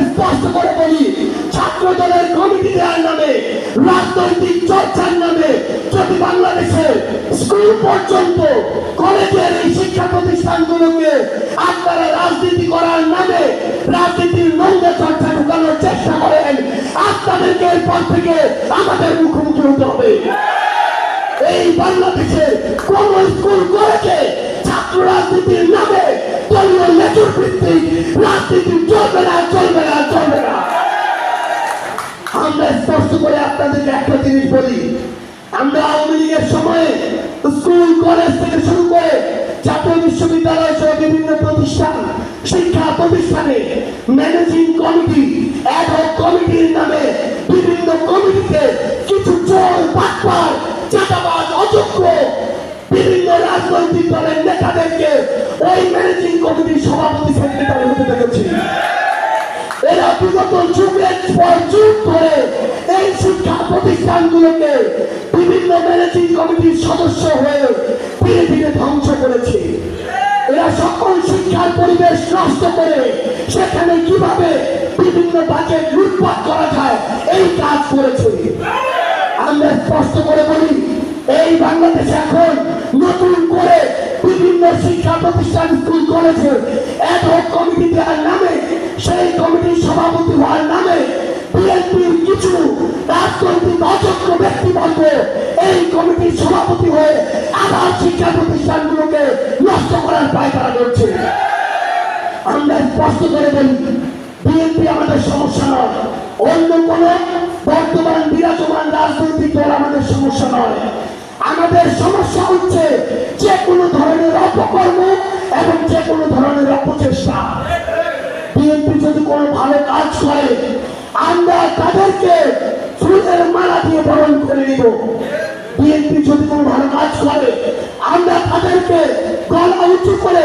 স্পষ্ট করে বলি, ছাত্র দলের কমিটি দেওয়ার নামে, রাজনৈতিক চর্চার নামে যদি বাংলাদেশে স্কুল পর্যন্ত কলেজের এই শিক্ষা প্রতিষ্ঠানগুলোকে আপনারা রাজনীতি করার নামে রাজনীতির নোংরা চর্চা ঢুকানোর চেষ্টা করেন, আপনাদেরকে এরপর থেকে আমাদের মুখোমুখি হতে হবে। এই বাংলাদেশে কোন স্কুল কলেজে ছাত্র রাজনীতির নামে দলীয় লেজুর ভিত্তিক রাজনীতি চলবে না, চলবে না, চলবে না। আমরা স্পষ্ট করে আপনাদেরকে একটা জিনিস বলি, আমরা আওয়ামী লীগের সময়ে স্কুল কলেজ থেকে শুরু করে জাতীয় বিশ্ববিদ্যালয় সহ বিভিন্ন প্রতিষ্ঠান, শিক্ষা প্রতিষ্ঠানে ম্যানেজিং কমিটি, অ্যাডহক কমিটির নামে বিভিন্ন কমিটিতে কিছু চোর, বাটপার, চাঁদাবাজ, অযোগ্য বিভিন্ন রাজনৈতিক দলের নেতাদেরকে ওই ম্যানেজিং কমিটির সভাপতি, সেক্রেটারি হতে দেখেছি। এরা বিগত যুগের পর যুগ ধরে এই শিক্ষা প্রতিষ্ঠানগুলোকে বিভিন্ন ম্যানেজিং কমিটির সদস্য হয়ে ধীরে ধীরে ধ্বংস করেছে। এরা সকল শিক্ষার পরিবেশ নষ্ট করে সেখানে কিভাবে বিভিন্ন বাজেট লুটপাট করা যায় এই কাজ করেছে। আমরা স্পষ্ট করে বলি, এই বাংলাদেশে এখন নতুন করে বিভিন্ন শিক্ষা প্রতিষ্ঠান, স্কুল কলেজে অ্যাডহক কমিটি দেওয়ার নামে, সেই কমিটির সভাপতি হওয়ার নামে বিএনপির কিছু রাজনৈতিক অযোগ্য ব্যক্তিবর্গ এই কমিটির সভাপতি হয়ে আবার শিক্ষা প্রতিষ্ঠানগুলোকে নষ্ট করার পায়তারা করছে। আমরা স্পষ্ট করে বলি, বিএনপি আমাদের সমস্যা নয়, অন্য কোন বর্তমান বিরাজমান রাজনৈতিক দল আমাদের সমস্যা নয়। আমাদের সমস্যা হচ্ছে যে কোনো ধরনের অপকর্ম এবং যে কোনো ধরনের অপচেষ্টা। বিএনপি যদি কোনো ভালো কাজ করে আমরা তাদেরকে ফুলের মালা দিয়ে বরণ করে নিব। বিএনপি যদি কোনো ভালো কাজ করে আমরা তাদেরকে গলা উঁচু করে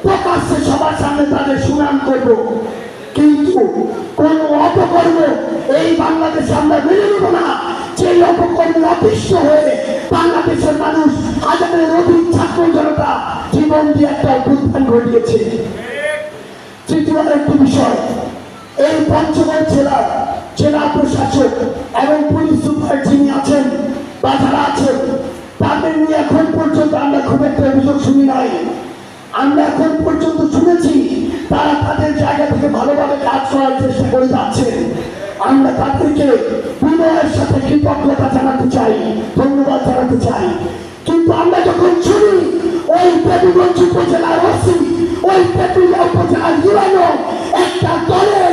প্রকাশ্যে সবার সামনে তাদের সুনাম করব। কিন্তু কোন অপকর্ম এই বাংলাদেশে আমরা মেনে নেব না। সেই অপকর্মে অতিষ্ঠ হয়ে বাংলাদেশের মানুষ, হাজারের অধিক ছাত্র জনতা জীবন দিয়ে একটা অভ্যুত্থান ঘটিয়েছে। তৃতীয় একটি বিষয়, এই পঞ্চগড় জেলার জেলা প্রশাসক এবং পুলিশ সুপার যিনি আছেন বা যারা আছেন, তাদের নিয়ে এখন পর্যন্ত আমরা খুব একটা অভিযোগ শুনি নাই। আমরা এখন পর্যন্ত শুনেছি তারা তাদের জায়গা থেকে ভালোভাবে কাজ করার চেষ্টা করে যাচ্ছেন। আমরা তাদেরকে বিনয়ের সাথে কৃতজ্ঞতা জানাতে চাই, ধন্যবাদ জানাতে চাই। কিন্তু আমরা যখন শুনি ওই দেবীগঞ্জ উপজেলার ওসি, ওই তেঁতুলিয়া উপজেলার ইউএনও একটা দলের